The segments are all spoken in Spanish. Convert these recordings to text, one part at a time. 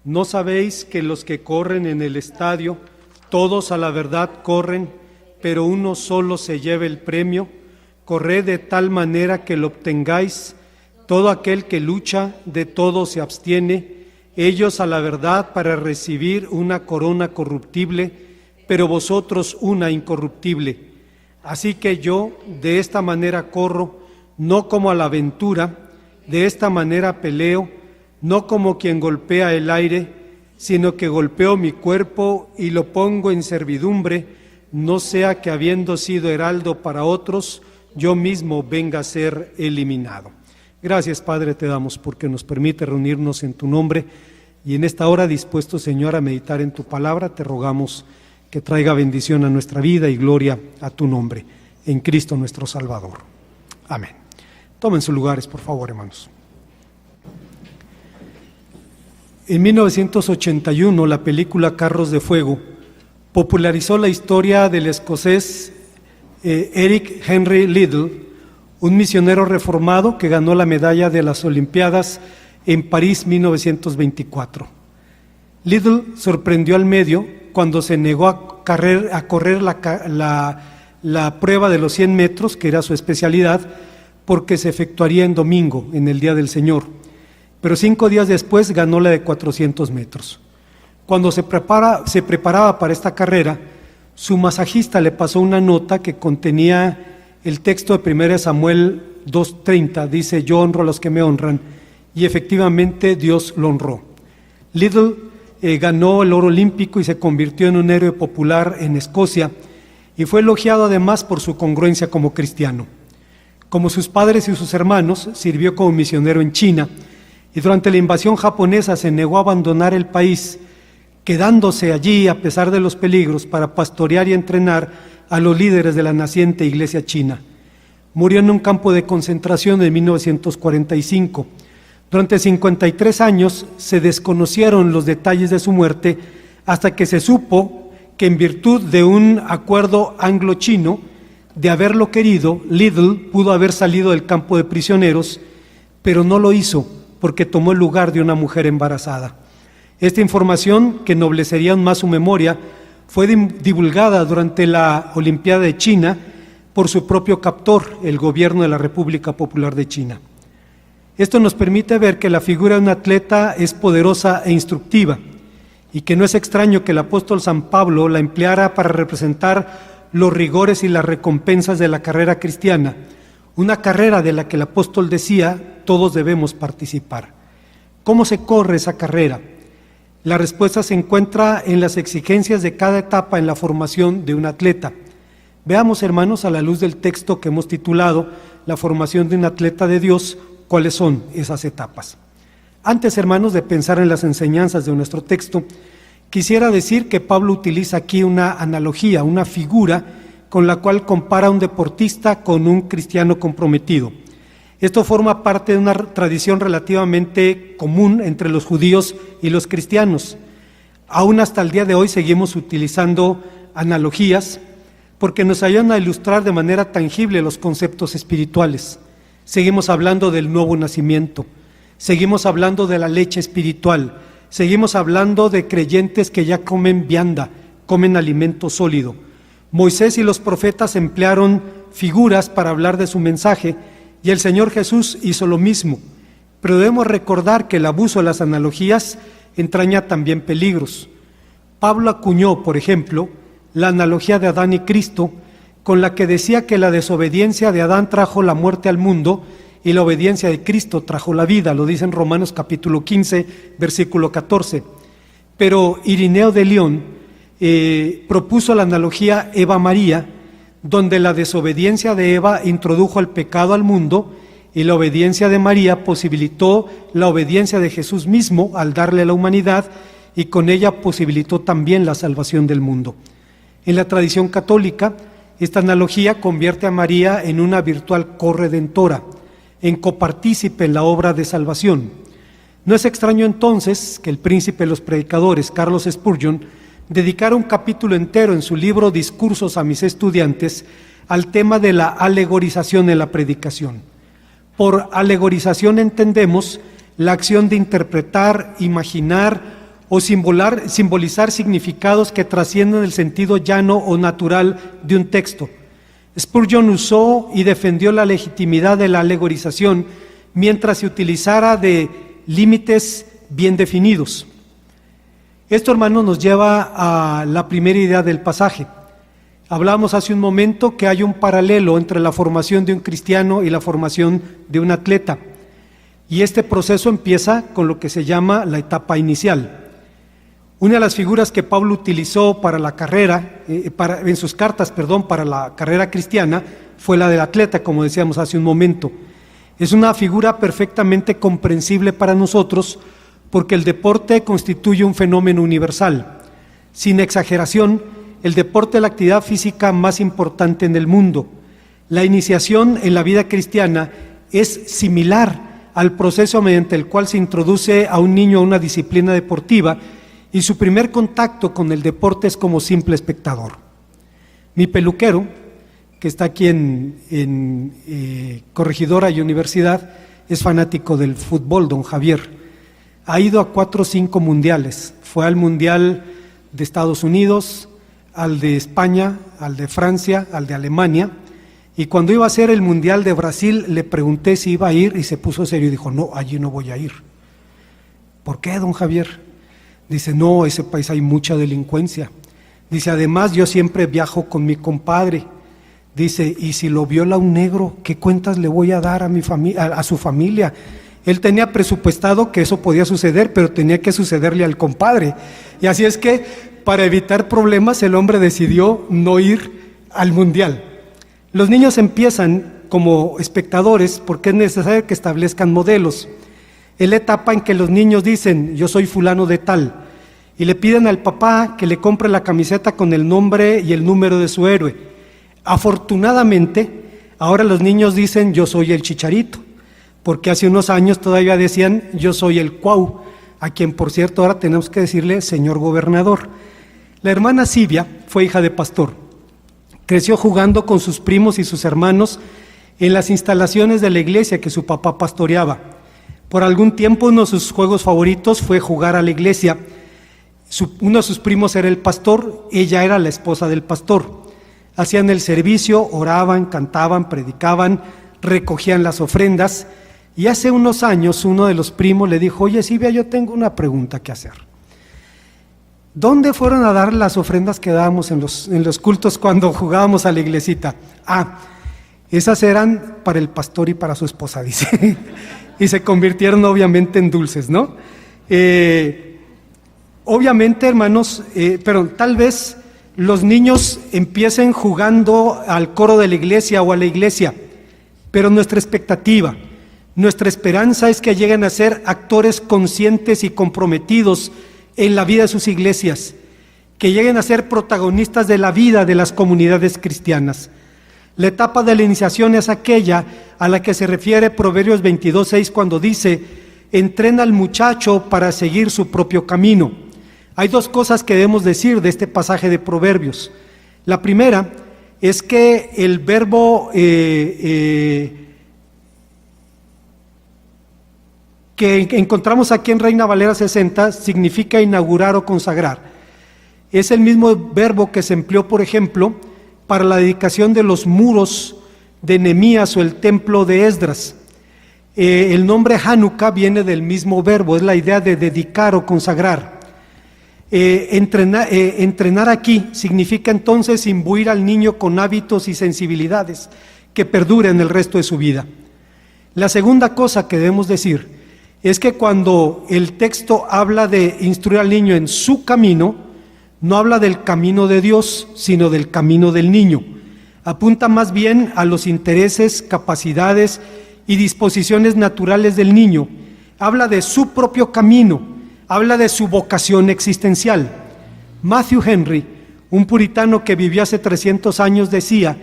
¿No sabéis que los que corren en el estadio, todos a la verdad corren, pero uno solo se lleva el premio? Corred de tal manera que lo obtengáis. Todo aquel que lucha, de todo se abstiene. Ellos a la verdad para recibir una corona corruptible, pero vosotros una incorruptible. Así que yo de esta manera corro, no como a la aventura, de esta manera peleo, no como quien golpea el aire, sino que golpeo mi cuerpo y lo pongo en servidumbre, no sea que habiendo sido heraldo para otros, yo mismo venga a ser eliminado. Gracias, Padre, te damos porque nos permite reunirnos en tu nombre y en esta hora dispuestos, Señor, a meditar en tu palabra, te rogamos que traiga bendición a nuestra vida y gloria a tu nombre, en Cristo nuestro Salvador. Amén. Tomen sus lugares, por favor, hermanos. En 1981, la película Carros de Fuego popularizó la historia del escocés Eric Henry Liddell, un misionero reformado que ganó la medalla de las Olimpiadas en París 1924. Liddell sorprendió al medio cuando se negó a correr la prueba de los 100 metros, que era su especialidad, porque se efectuaría en domingo, en el Día del Señor. Pero 5 días después ganó la de 400 metros. Cuando se preparaba para esta carrera, su masajista le pasó una nota que contenía el texto de 1 Samuel 2:30, dice: yo honro a los que me honran, y efectivamente Dios lo honró. Liddell ganó el oro olímpico y se convirtió en un héroe popular en Escocia, y fue elogiado además por su congruencia como cristiano. Como sus padres y sus hermanos, sirvió como misionero en China, y durante la invasión japonesa se negó a abandonar el país, quedándose allí a pesar de los peligros para pastorear y entrenar a los líderes de la naciente iglesia china. Murió en un campo de concentración en 1945. Durante 53 años se desconocieron los detalles de su muerte hasta que se supo que en virtud de un acuerdo anglo-chino, de haberlo querido, Liddell pudo haber salido del campo de prisioneros, pero no lo hizo porque tomó el lugar de una mujer embarazada. Esta información, que ennoblecería aún más su memoria, fue divulgada durante la Olimpiada de China por su propio captor, el gobierno de la República Popular de China. Esto nos permite ver que la figura de un atleta es poderosa e instructiva, y que no es extraño que el apóstol San Pablo la empleara para representar los rigores y las recompensas de la carrera cristiana, una carrera de la que el apóstol decía: todos debemos participar. ¿Cómo se corre esa carrera? La respuesta se encuentra en las exigencias de cada etapa en la formación de un atleta. Veamos, hermanos, a la luz del texto que hemos titulado La formación de un atleta de Dios, cuáles son esas etapas. Antes, hermanos, de pensar en las enseñanzas de nuestro texto, quisiera decir que Pablo utiliza aquí una analogía, una figura con la cual compara a un deportista con un cristiano comprometido. Esto forma parte de una tradición relativamente común entre los judíos y los cristianos. Aún hasta el día de hoy seguimos utilizando analogías porque nos ayudan a ilustrar de manera tangible los conceptos espirituales. Seguimos hablando del nuevo nacimiento, seguimos hablando de la leche espiritual, seguimos hablando de creyentes que ya comen vianda, comen alimento sólido. Moisés y los profetas emplearon figuras para hablar de su mensaje, y el Señor Jesús hizo lo mismo. Pero debemos recordar que el abuso de las analogías entraña también peligros. Pablo acuñó, por ejemplo, la analogía de Adán y Cristo, con la que decía que la desobediencia de Adán trajo la muerte al mundo y la obediencia de Cristo trajo la vida, lo dice en Romanos capítulo 15, versículo 14. Pero Irineo de León propuso la analogía Eva-María, donde la desobediencia de Eva introdujo el pecado al mundo y la obediencia de María posibilitó la obediencia de Jesús mismo al darle a la humanidad, y con ella posibilitó también la salvación del mundo. En la tradición católica, esta analogía convierte a María en una virtual corredentora, en copartícipe en la obra de salvación. No es extraño entonces que el príncipe de los predicadores, Carlos Spurgeon, dedicara un capítulo entero en su libro Discursos a mis estudiantes al tema de la alegorización en la predicación. Por alegorización entendemos la acción de interpretar, imaginar o simbolizar significados que trascienden el sentido llano o natural de un texto. Spurgeon usó y defendió la legitimidad de la alegorización mientras se utilizara de límites bien definidos. Esto, hermanos, nos lleva a la primera idea del pasaje. Hablamos hace un momento que hay un paralelo entre la formación de un cristiano y la formación de un atleta. Y este proceso empieza con lo que se llama la etapa inicial. Una de las figuras que Pablo utilizó para la carrera, en sus cartas, para la carrera cristiana, fue la del atleta, como decíamos hace un momento. Es una figura perfectamente comprensible para nosotros porque el deporte constituye un fenómeno universal. Sin exageración, el deporte es la actividad física más importante en el mundo. La iniciación en la vida cristiana es similar al proceso mediante el cual se introduce a un niño a una disciplina deportiva y su primer contacto con el deporte es como simple espectador. Mi peluquero, que está aquí en Corregidora y Universidad, es fanático del fútbol, don Javier. Ha ido a 4 o 5 mundiales. Fue al mundial de Estados Unidos, al de España, al de Francia, al de Alemania. Y cuando iba a ser el mundial de Brasil, le pregunté si iba a ir y se puso serio y dijo, no, allí no voy a ir. ¿Por qué, don Javier? Dice, no, ese país hay mucha delincuencia. Dice, además yo siempre viajo con mi compadre. Dice, y si lo viola un negro, ¿qué cuentas le voy a dar a su familia? Él tenía presupuestado que eso podía suceder, pero tenía que sucederle al compadre. Y así es que, para evitar problemas, el hombre decidió no ir al mundial. Los niños empiezan como espectadores porque es necesario que establezcan modelos. Es la etapa en que los niños dicen, yo soy fulano de tal, y le piden al papá que le compre la camiseta con el nombre y el número de su héroe. Afortunadamente, ahora los niños dicen, yo soy el Chicharito, porque hace unos años todavía decían, yo soy el Cuau, a quien por cierto ahora tenemos que decirle señor gobernador. La hermana Silvia fue hija de pastor. Creció jugando con sus primos y sus hermanos en las instalaciones de la iglesia que su papá pastoreaba. Por algún tiempo uno de sus juegos favoritos fue jugar a la iglesia. Uno de sus primos era el pastor, ella era la esposa del pastor. Hacían el servicio, oraban, cantaban, predicaban, recogían las ofrendas. Y hace unos años uno de los primos le dijo, oye Silvia, yo tengo una pregunta que hacer. ¿Dónde fueron a dar las ofrendas que dábamos en los cultos cuando jugábamos a la iglesita? Esas eran para el pastor y para su esposa, dice. Y se convirtieron obviamente en dulces, ¿no? Obviamente, hermanos, pero tal vez los niños empiecen jugando al coro de la iglesia o a la iglesia, pero nuestra expectativa, nuestra esperanza es que lleguen a ser actores conscientes y comprometidos en la vida de sus iglesias, que lleguen a ser protagonistas de la vida de las comunidades cristianas. La etapa de la iniciación es aquella a la que se refiere Proverbios 22:6 cuando dice, entrena al muchacho para seguir su propio camino. Hay 2 cosas que debemos decir de este pasaje de Proverbios. La primera es que el verbo que encontramos aquí en Reina Valera 60 significa inaugurar o consagrar. Es el mismo verbo que se empleó, por ejemplo, para la dedicación de los muros de Nehemías o el templo de Esdras. El nombre Hanukkah viene del mismo verbo, es la idea de dedicar o consagrar. Entrenar aquí significa entonces imbuir al niño con hábitos y sensibilidades que perduren el resto de su vida. La segunda cosa que debemos decir es que cuando el texto habla de instruir al niño en su camino, no habla del camino de Dios, sino del camino del niño. Apunta más bien a los intereses, capacidades y disposiciones naturales del niño. Habla de su propio camino, habla de su vocación existencial. Matthew Henry, un puritano que vivió hace 300 años, decía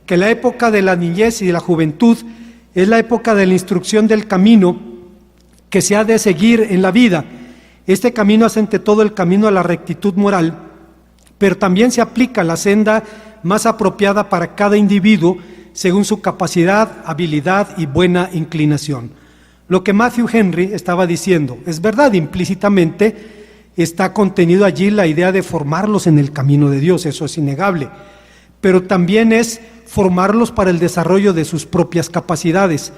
que la época de la niñez y de la juventud es la época de la instrucción del camino que se ha de seguir en la vida. Este camino es ante todo el camino a la rectitud moral, pero también se aplica la senda más apropiada para cada individuo según su capacidad, habilidad y buena inclinación. Lo que Matthew Henry estaba diciendo es verdad implícitamente está contenido allí la idea de formarlos en el camino de Dios, eso es innegable, pero también es formarlos para el desarrollo de sus propias capacidades.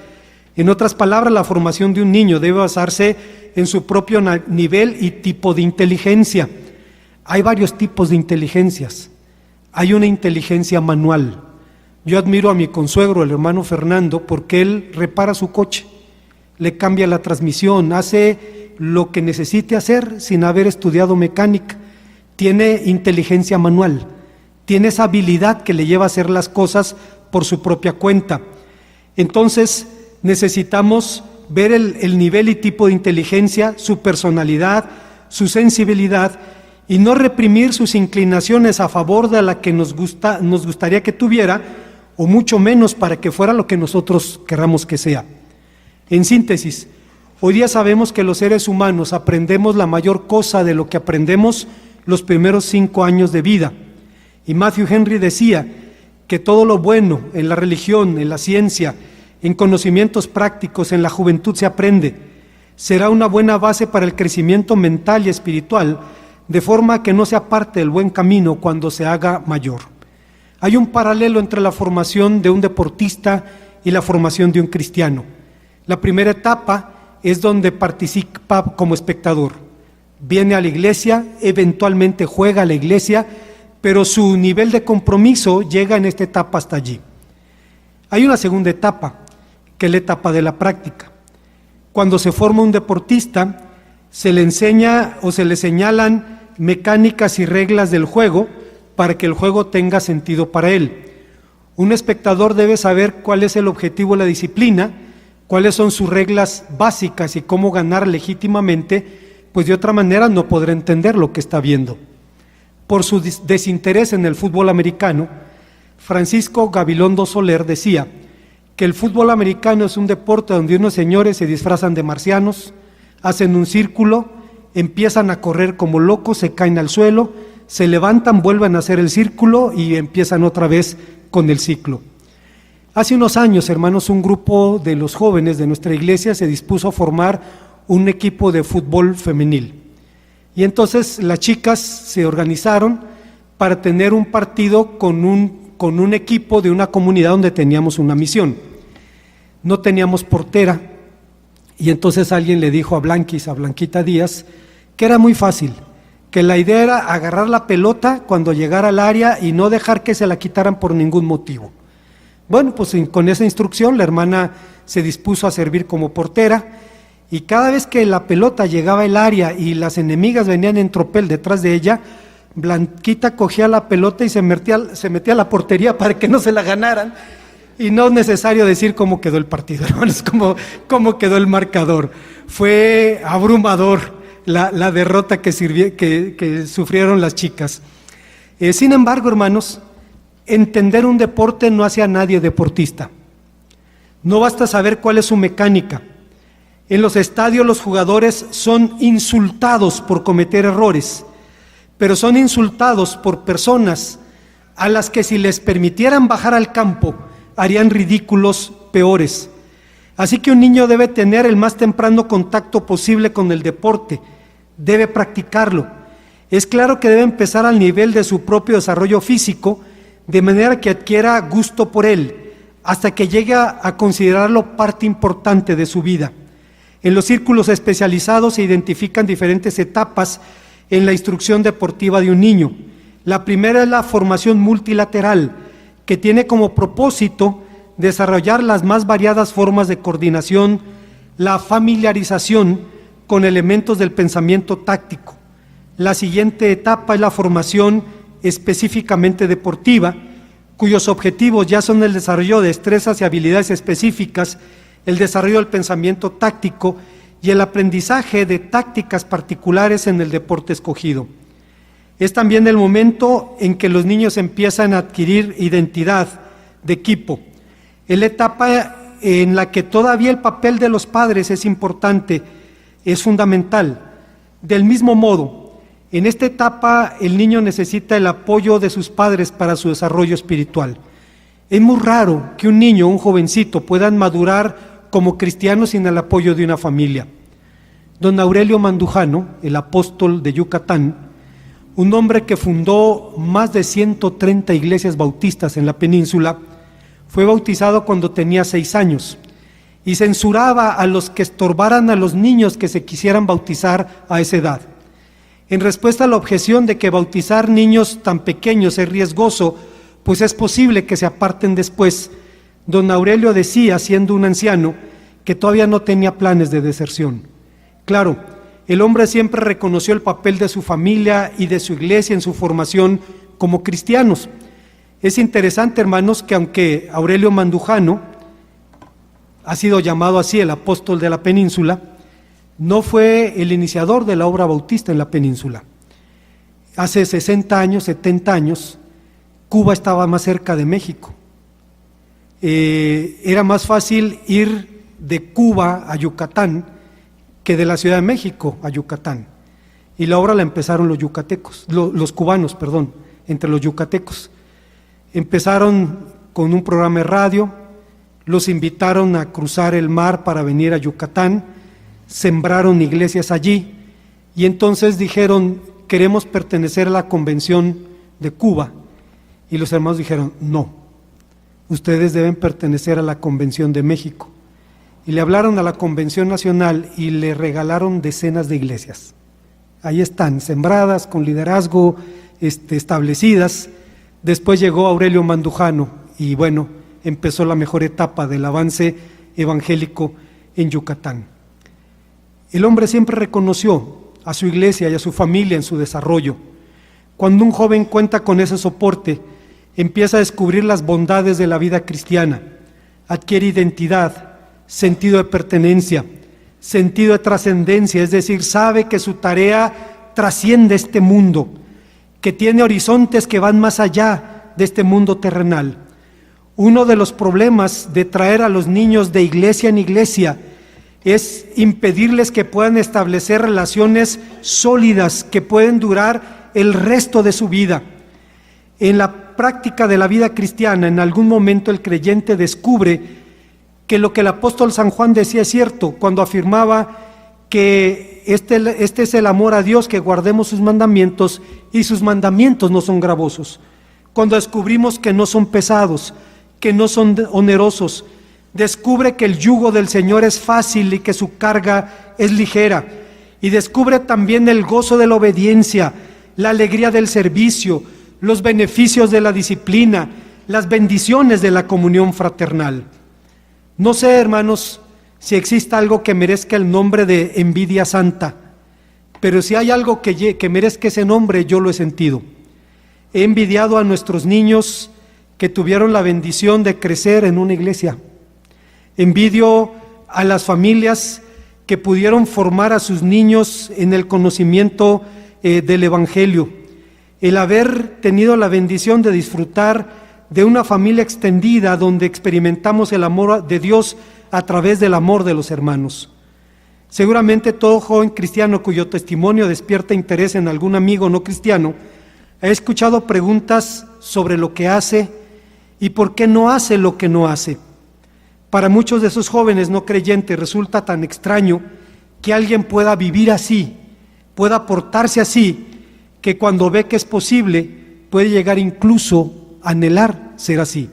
En otras palabras, la formación de un niño debe basarse en su propio nivel y tipo de inteligencia. Hay varios tipos de inteligencias. Hay una inteligencia manual. Yo admiro a mi consuegro, el hermano Fernando, porque él repara su coche, le cambia la transmisión, hace lo que necesite hacer sin haber estudiado mecánica. Tiene inteligencia manual, tiene esa habilidad que le lleva a hacer las cosas por su propia cuenta. Entonces, necesitamos ver el nivel y tipo de inteligencia, su personalidad, su sensibilidad, y no reprimir sus inclinaciones a favor de la que nos gustaría que tuviera, o mucho menos para que fuera lo que nosotros querramos que sea. En síntesis, hoy día sabemos que los seres humanos aprendemos la mayor cosa de lo que aprendemos los primeros 5 años de vida. Y Matthew Henry decía que todo lo bueno en la religión, en la ciencia, en conocimientos prácticos, en la juventud se aprende. Será una buena base para el crecimiento mental y espiritual, de forma que no se aparte del buen camino cuando se haga mayor. Hay un paralelo entre la formación de un deportista y la formación de un cristiano. La primera etapa es donde participa como espectador. Viene a la iglesia, eventualmente juega a la iglesia, pero su nivel de compromiso llega en esta etapa hasta allí. Hay una segunda etapa, que es la etapa de la práctica. Cuando se forma un deportista, se le enseña o se le señalan mecánicas y reglas del juego para que el juego tenga sentido para él. Un espectador debe saber cuál es el objetivo de la disciplina, cuáles son sus reglas básicas y cómo ganar legítimamente, pues de otra manera no podrá entender lo que está viendo. Por su desinterés en el fútbol americano, Francisco Gabilondo Soler decía que el fútbol americano es un deporte donde unos señores se disfrazan de marcianos, hacen un círculo, empiezan a correr como locos, se caen al suelo, se levantan, vuelven a hacer el círculo y empiezan otra vez con el ciclo. Hace unos años, hermanos, un grupo de los jóvenes de nuestra iglesia se dispuso a formar un equipo de fútbol femenil. Y entonces las chicas se organizaron para tener un partido con un equipo de una comunidad donde teníamos una misión. No teníamos portera, y entonces alguien le dijo a Blanquita Díaz, que era muy fácil, que la idea era agarrar la pelota cuando llegara al área y no dejar que se la quitaran por ningún motivo. Bueno, pues con esa instrucción la hermana se dispuso a servir como portera, y cada vez que la pelota llegaba al área y las enemigas venían en tropel detrás de ella, Blanquita cogía la pelota y se metía a la portería para que no se la ganaran. Y no es necesario decir cómo quedó el partido, hermanos, cómo quedó el marcador. Fue abrumador la derrota que sufrieron las chicas. Sin embargo, hermanos, entender un deporte no hace a nadie deportista. No basta saber cuál es su mecánica. En los estadios los jugadores son insultados por cometer errores, pero son insultados por personas a las que si les permitieran bajar al campo, harían ridículos peores. Así que un niño debe tener el más temprano contacto posible con el deporte, debe practicarlo. Es claro que debe empezar al nivel de su propio desarrollo físico, de manera que adquiera gusto por él, hasta que llegue a considerarlo parte importante de su vida. En los círculos especializados se identifican diferentes etapas en la instrucción deportiva de un niño. La primera es la formación multilateral, que tiene como propósito desarrollar las más variadas formas de coordinación, la familiarización con elementos del pensamiento táctico. La siguiente etapa es la formación específicamente deportiva, cuyos objetivos ya son el desarrollo de destrezas y habilidades específicas, el desarrollo del pensamiento táctico y el aprendizaje de tácticas particulares en el deporte escogido. Es también el momento en que los niños empiezan a adquirir identidad de equipo. Es la etapa en la que todavía el papel de los padres es importante, es fundamental. Del mismo modo, en esta etapa el niño necesita el apoyo de sus padres para su desarrollo espiritual. Es muy raro que un niño o un jovencito puedan madurar como cristianos sin el apoyo de una familia. don Aurelio Mandujano, el apóstol de Yucatán, un hombre que fundó más de 130 iglesias bautistas en la península, fue bautizado cuando tenía 6 años y censuraba a los que estorbaran a los niños que se quisieran bautizar a esa edad. En respuesta a la objeción de que bautizar niños tan pequeños es riesgoso, pues es posible que se aparten después, don Aurelio decía, siendo un anciano, que todavía no tenía planes de deserción. Claro, el hombre siempre reconoció el papel de su familia y de su iglesia en su formación como cristianos. Es interesante, hermanos, que aunque Aurelio Mandujano ha sido llamado así el apóstol de la península, no fue el iniciador de la obra bautista en la península. Hace 60 años, 70 años, Cuba estaba más cerca de México. Era más fácil ir de Cuba a Yucatán que de la Ciudad de México a Yucatán. Y la obra la empezaron los cubanos, entre los yucatecos. Empezaron con un programa de radio, los invitaron a cruzar el mar para venir a Yucatán, sembraron iglesias allí y entonces dijeron, queremos pertenecer a la Convención de Cuba. Y los hermanos dijeron, no, ustedes deben pertenecer a la Convención de México. Y le hablaron a la Convención Nacional y le regalaron decenas de iglesias. Ahí están, sembradas, con liderazgo establecidas. Después llegó Aurelio Mandujano y bueno, empezó la mejor etapa del avance evangélico en Yucatán. El hombre siempre reconoció a su iglesia y a su familia en su desarrollo. Cuando un joven cuenta con ese soporte, empieza a descubrir las bondades de la vida cristiana, adquiere identidad, sentido de pertenencia, sentido de trascendencia, es decir, sabe que su tarea trasciende este mundo, que tiene horizontes que van más allá de este mundo terrenal. Uno de los problemas de traer a los niños de iglesia en iglesia es impedirles que puedan establecer relaciones sólidas que pueden durar el resto de su vida. En la práctica de la vida cristiana, en algún momento el creyente descubre que lo que el apóstol San Juan decía es cierto, cuando afirmaba que este es el amor a Dios, que guardemos sus mandamientos, y sus mandamientos no son gravosos. Cuando descubrimos que no son pesados, que no son onerosos, descubre que el yugo del Señor es fácil y que su carga es ligera, y descubre también el gozo de la obediencia, la alegría del servicio, los beneficios de la disciplina, las bendiciones de la comunión fraternal. No sé, hermanos, si existe algo que merezca el nombre de envidia santa, pero si hay algo que merezca ese nombre, yo lo he sentido. He envidiado a nuestros niños que tuvieron la bendición de crecer en una iglesia. Envidio a las familias que pudieron formar a sus niños en el conocimiento del Evangelio. El haber tenido la bendición de disfrutar de una familia extendida donde experimentamos el amor de Dios a través del amor de los hermanos. Seguramente todo joven cristiano cuyo testimonio despierta interés en algún amigo no cristiano ha escuchado preguntas sobre lo que hace y por qué no hace lo que no hace. Para muchos de esos jóvenes no creyentes resulta tan extraño que alguien pueda vivir así, pueda portarse así, que cuando ve que es posible puede llegar incluso a anhelar ser así.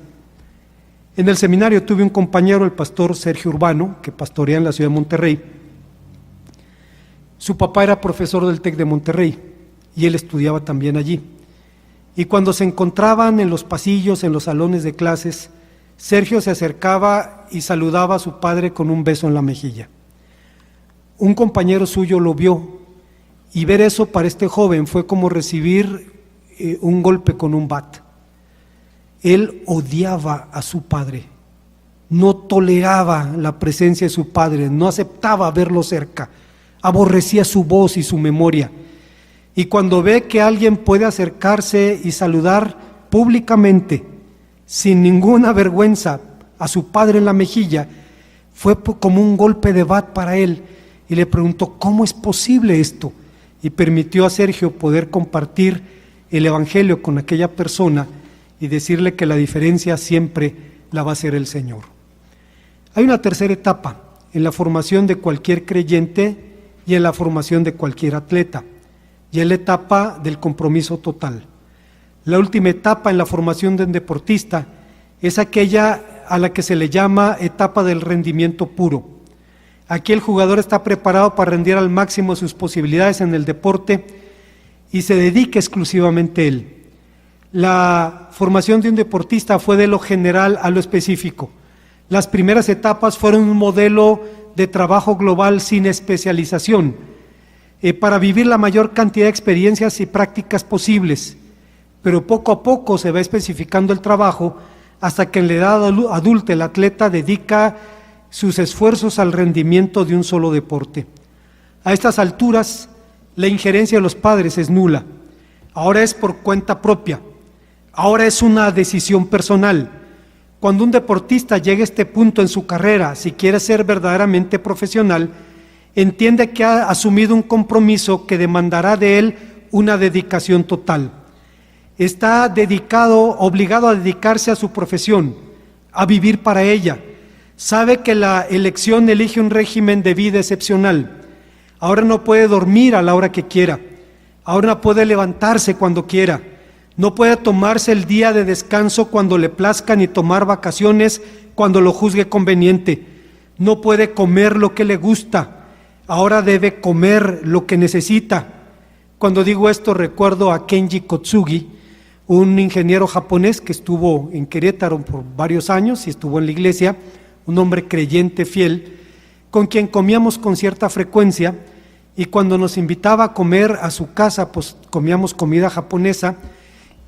En el seminario tuve un compañero, el pastor Sergio Urbano, que pastorea en la ciudad de Monterrey. Su papá era profesor del TEC de Monterrey y él estudiaba también allí. Y cuando se encontraban en los pasillos, en los salones de clases, Sergio se acercaba y saludaba a su padre con un beso en la mejilla. Un compañero suyo lo vio y ver eso para este joven fue como recibir un golpe con un bat. Él odiaba a su padre, no toleraba la presencia de su padre, no aceptaba verlo cerca, aborrecía su voz y su memoria. Y cuando ve que alguien puede acercarse y saludar públicamente, sin ninguna vergüenza, a su padre en la mejilla, fue como un golpe de bat para él, y le preguntó, ¿cómo es posible esto? Y permitió a Sergio poder compartir el Evangelio con aquella persona y decirle que la diferencia siempre la va a hacer el Señor. Hay una tercera etapa en la formación de cualquier creyente y en la formación de cualquier atleta, y es la etapa del compromiso total. La última etapa en la formación de un deportista es aquella a la que se le llama etapa del rendimiento puro. Aquí el jugador está preparado para rendir al máximo sus posibilidades en el deporte y se dedica exclusivamente a él. La formación de un deportista fue de lo general a lo específico. Las primeras etapas fueron un modelo de trabajo global sin especialización, para vivir la mayor cantidad de experiencias y prácticas posibles, pero poco a poco se va especificando el trabajo hasta que en la edad adulta el atleta dedica sus esfuerzos al rendimiento de un solo deporte. A estas alturas, la injerencia de los padres es nula. Ahora es por cuenta propia. Ahora es una decisión personal. Cuando un deportista llega a este punto en su carrera, si quiere ser verdaderamente profesional, entiende que ha asumido un compromiso que demandará de él una dedicación total. Está obligado a dedicarse a su profesión, a vivir para ella. Sabe que la elección elige un régimen de vida excepcional. Ahora no puede dormir a la hora que quiera. Ahora no puede levantarse cuando quiera. No puede tomarse el día de descanso cuando le plazca ni tomar vacaciones cuando lo juzgue conveniente. No puede comer lo que le gusta. Ahora debe comer lo que necesita. Cuando digo esto recuerdo a Kenji Kotsugi, un ingeniero japonés que estuvo en Querétaro por varios años y estuvo en la iglesia, un hombre creyente fiel, con quien comíamos con cierta frecuencia, y cuando nos invitaba a comer a su casa, pues comíamos comida japonesa,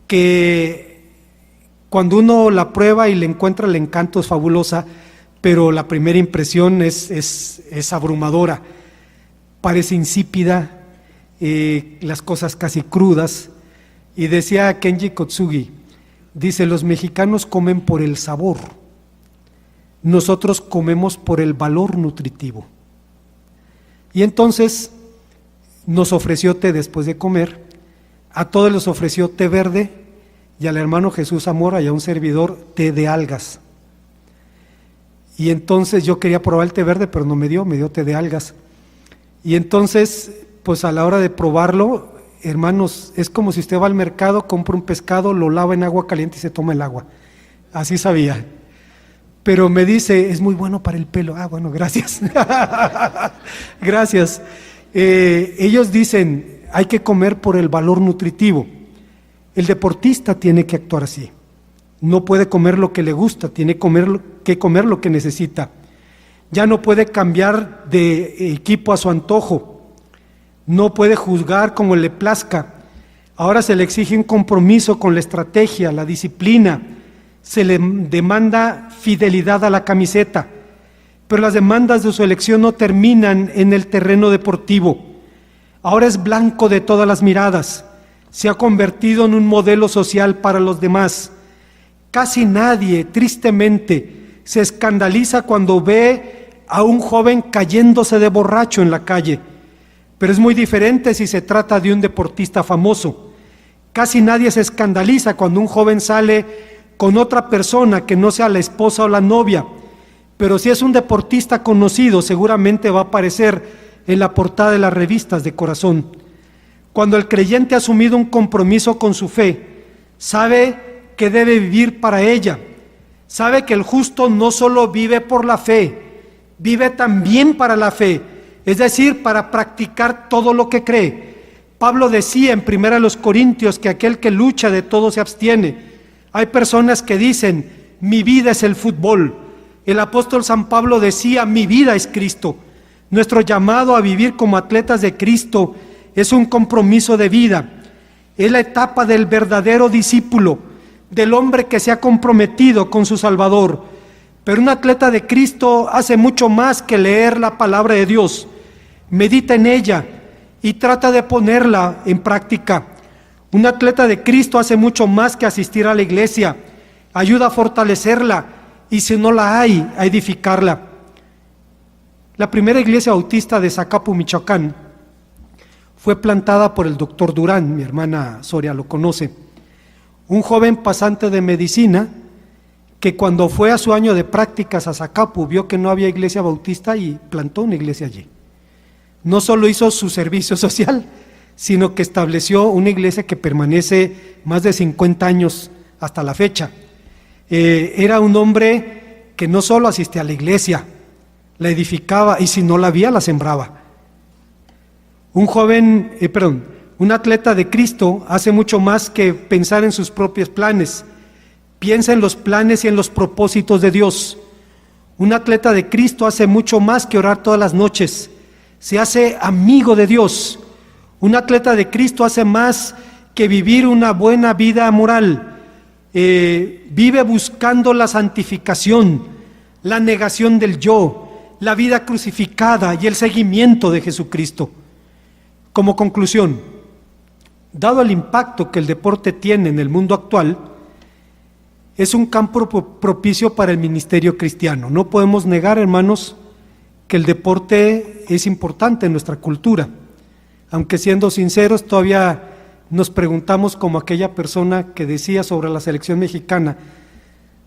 que cuando uno la prueba y le encuentra el encanto es fabulosa, pero la primera impresión es abrumadora. Parece insípida, las cosas casi crudas. Y decía Kenji Kotsugi, dice, los mexicanos comen por el sabor, nosotros comemos por el valor nutritivo. Y entonces nos ofreció té después de comer, a todos les ofreció té verde y al hermano Jesús Zamora y a un servidor té de algas. Y entonces yo quería probar el té verde, pero no me dio té de algas. Y entonces, pues a la hora de probarlo, hermanos, es como si usted va al mercado, compra un pescado, lo lava en agua caliente y se toma el agua. Así sabía. Pero me dice, es muy bueno para el pelo. Ah, bueno, gracias. Gracias. Ellos dicen, hay que comer por el valor nutritivo. El deportista tiene que actuar así. No puede comer lo que le gusta, tiene que comer lo que necesita. Ya no puede cambiar de equipo a su antojo. No puede juzgar como le plazca. Ahora se le exige un compromiso con la estrategia, la disciplina. Se le demanda fidelidad a la camiseta. Pero las demandas de su elección no terminan en el terreno deportivo. Ahora es blanco de todas las miradas. Se ha convertido en un modelo social para los demás. Casi nadie, tristemente, se escandaliza cuando ve a un joven cayéndose de borracho en la calle. Pero es muy diferente si se trata de un deportista famoso. Casi nadie se escandaliza cuando un joven sale con otra persona que no sea la esposa o la novia. Pero si es un deportista conocido, seguramente va a aparecer en la portada de las revistas de corazón. Cuando el creyente ha asumido un compromiso con su fe, sabe que debe vivir para ella. Sabe que el justo no solo vive por la fe, vive también para la fe. Es decir, para practicar todo lo que cree. Pablo decía en 1 Corintios que aquel que lucha de todo se abstiene. Hay personas que dicen, mi vida es el fútbol. El apóstol San Pablo decía, mi vida es Cristo. Nuestro llamado a vivir como atletas de Cristo es un compromiso de vida. Es la etapa del verdadero discípulo, del hombre que se ha comprometido con su Salvador. Pero un atleta de Cristo hace mucho más que leer la palabra de Dios. Medita en ella y trata de ponerla en práctica. Un atleta de Cristo hace mucho más que asistir a la iglesia, ayuda a fortalecerla y si no la hay, a edificarla. La primera iglesia bautista de Zacapu, Michoacán, fue plantada por el doctor Durán, mi hermana Soria lo conoce, un joven pasante de medicina que cuando fue a su año de prácticas a Zacapu vio que no había iglesia bautista y plantó una iglesia allí. no solo hizo su servicio social, sino que estableció una iglesia que permanece más de 50 años hasta la fecha. Era un hombre que no solo asistía a la iglesia, la edificaba, y si no la había, la sembraba. Un atleta de Cristo hace mucho más que pensar en sus propios planes. Piensa en los planes y en los propósitos de Dios. Un atleta de Cristo hace mucho más que orar todas las noches. Se hace amigo de Dios. Un atleta de Cristo hace más que vivir una buena vida moral. Vive buscando la santificación, la negación del yo, la vida crucificada y el seguimiento de Jesucristo. Como conclusión, dado el impacto que el deporte tiene en el mundo actual, es un campo propicio para el ministerio cristiano. No podemos negar, hermanos, que el deporte es importante en nuestra cultura, aunque siendo sinceros todavía nos preguntamos como aquella persona que decía sobre la selección mexicana: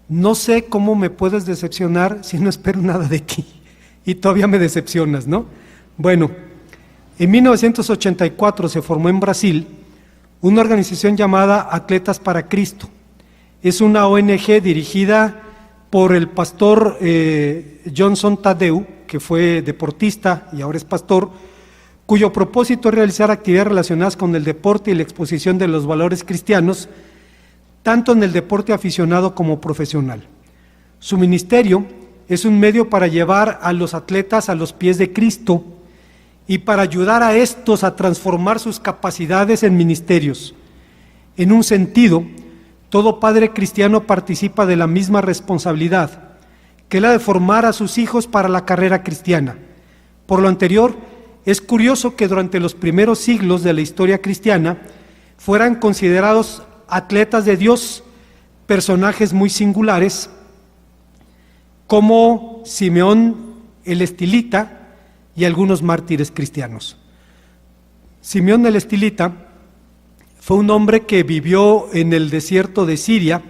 no sé cómo me puedes decepcionar si no espero nada de ti, y todavía me decepcionas, ¿no? Bueno, en 1984 se formó en Brasil una organización llamada Atletas para Cristo. Es una ONG dirigida por el pastor Johnson Tadeu, que fue deportista y ahora es pastor, cuyo propósito es realizar actividades relacionadas con el deporte y la exposición de los valores cristianos, tanto en el deporte aficionado como profesional. Su ministerio es un medio para llevar a los atletas a los pies de Cristo y para ayudar a estos a transformar sus capacidades en ministerios. En un sentido, todo padre cristiano participa de la misma responsabilidad, que es la de formar a sus hijos para la carrera cristiana. Por lo anterior, es curioso que durante los primeros siglos de la historia cristiana fueran considerados atletas de Dios personajes muy singulares, como Simeón el Estilita y algunos mártires cristianos. Simeón el Estilita fue un hombre que vivió en el desierto de Siria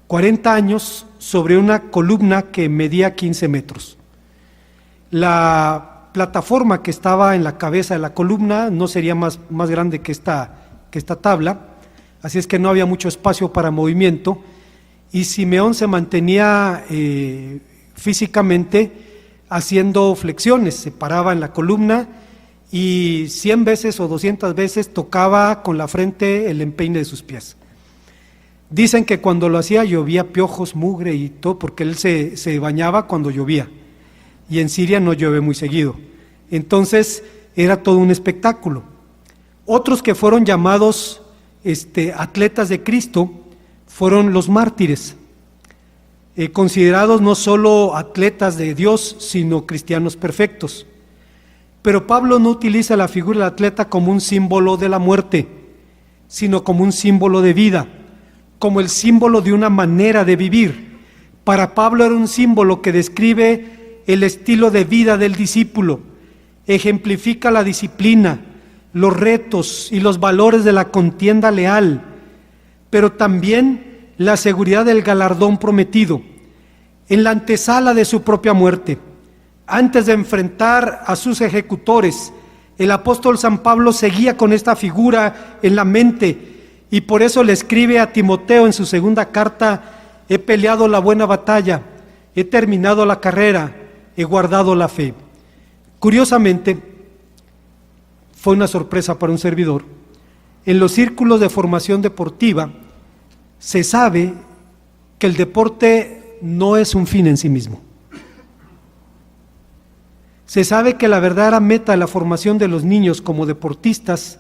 40 años sobre una columna que medía 15 metros. La plataforma que estaba en la cabeza de la columna no sería más grande que esta tabla, así es que no había mucho espacio para movimiento, y Simeón se mantenía físicamente haciendo flexiones. Se paraba en la columna y 100 veces o 200 veces tocaba con la frente el empeine de sus pies. Dicen que cuando lo hacía llovía piojos, mugre y todo, porque él se bañaba cuando llovía, y en Siria no llueve muy seguido. Entonces era todo un espectáculo. Otros que fueron llamados atletas de Cristo fueron los mártires, considerados no solo atletas de Dios, sino cristianos perfectos. Pero Pablo no utiliza la figura del atleta como un símbolo de la muerte, sino como un símbolo de vida, como el símbolo de una manera de vivir. Para Pablo era un símbolo que describe el estilo de vida del discípulo, ejemplifica la disciplina, los retos y los valores de la contienda leal, pero también la seguridad del galardón prometido. En la antesala de su propia muerte, antes de enfrentar a sus ejecutores, el apóstol San Pablo seguía con esta figura en la mente, y por eso le escribe a Timoteo en su segunda carta: he peleado la buena batalla, he terminado la carrera, he guardado la fe. Curiosamente, fue una sorpresa para un servidor, en los círculos de formación deportiva se sabe que el deporte no es un fin en sí mismo. Se sabe que la verdadera meta de la formación de los niños como deportistas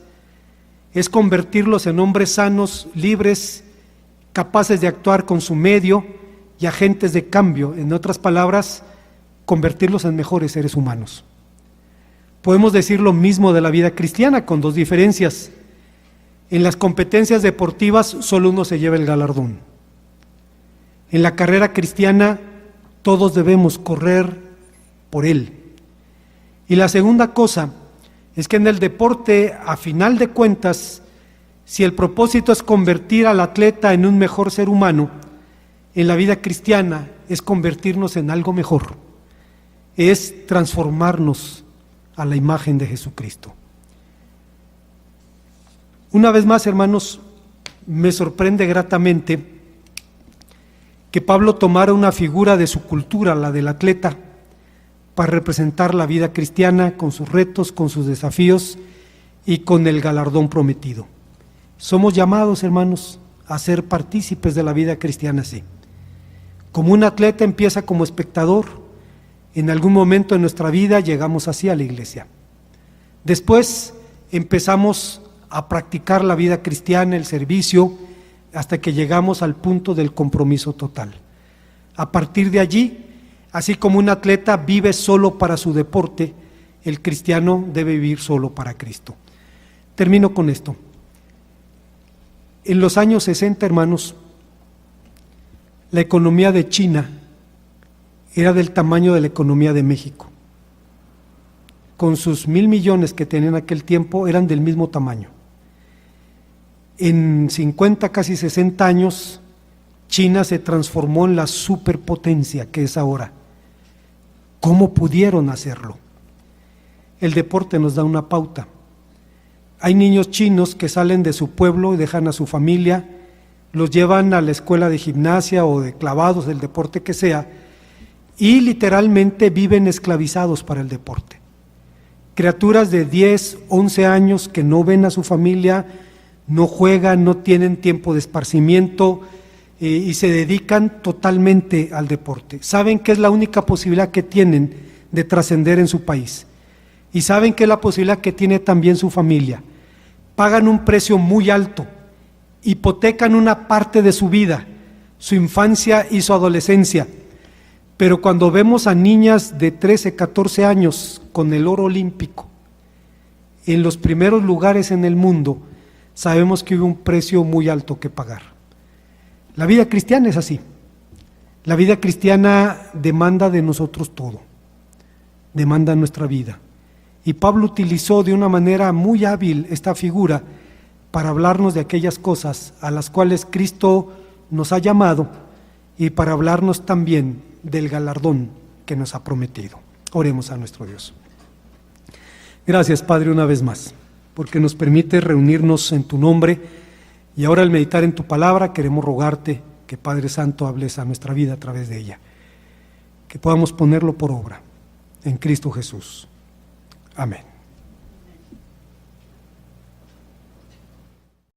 es convertirlos en hombres sanos, libres, capaces de actuar con su medio y agentes de cambio. En otras palabras, convertirlos en mejores seres humanos. Podemos decir lo mismo de la vida cristiana, con dos diferencias. En las competencias deportivas solo uno se lleva el galardón. En la carrera cristiana todos debemos correr por él. Y la segunda cosa es que en el deporte, a final de cuentas, si el propósito es convertir al atleta en un mejor ser humano, en la vida cristiana es convertirnos en algo mejor, es transformarnos a la imagen de Jesucristo. Una vez más, hermanos, me sorprende gratamente que Pablo tomara una figura de su cultura, la del atleta, para representar la vida cristiana con sus retos, con sus desafíos y con el galardón prometido. Somos llamados, hermanos, a ser partícipes de la vida cristiana así. Como un atleta empieza como espectador, en algún momento de nuestra vida llegamos así a la iglesia. Después empezamos a practicar la vida cristiana, el servicio, hasta que llegamos al punto del compromiso total. A partir de allí, así como un atleta vive solo para su deporte, el cristiano debe vivir solo para Cristo. Termino con esto. En los años 60, hermanos, la economía de China era del tamaño de la economía de México. Con sus 1,000 millones que tenían en aquel tiempo, eran del mismo tamaño. En 50, casi 60 años, China se transformó en la superpotencia que es ahora. ¿Cómo pudieron hacerlo? El deporte nos da una pauta. Hay niños chinos que salen de su pueblo y dejan a su familia, los llevan a la escuela de gimnasia o de clavados, del deporte que sea, y literalmente viven esclavizados para el deporte. Criaturas de 10, 11 años que no ven a su familia, no juegan, no tienen tiempo de esparcimiento y se dedican totalmente al deporte. Saben que es la única posibilidad que tienen de trascender en su país y saben que es la posibilidad que tiene también su familia. Pagan un precio muy alto, hipotecan una parte de su vida, su infancia y su adolescencia, pero cuando vemos a niñas de 13, 14 años con el oro olímpico en los primeros lugares en el mundo, sabemos que hubo un precio muy alto que pagar. La vida cristiana es así. La vida cristiana demanda de nosotros todo, demanda nuestra vida. Y Pablo utilizó de una manera muy hábil esta figura para hablarnos de aquellas cosas a las cuales Cristo nos ha llamado y para hablarnos también del galardón que nos ha prometido. Oremos a nuestro Dios. Gracias, Padre, una vez más, porque nos permite reunirnos en tu nombre y ahora al meditar en tu palabra queremos rogarte que, Padre Santo, hables a nuestra vida a través de ella, que podamos ponerlo por obra en Cristo Jesús. Amén.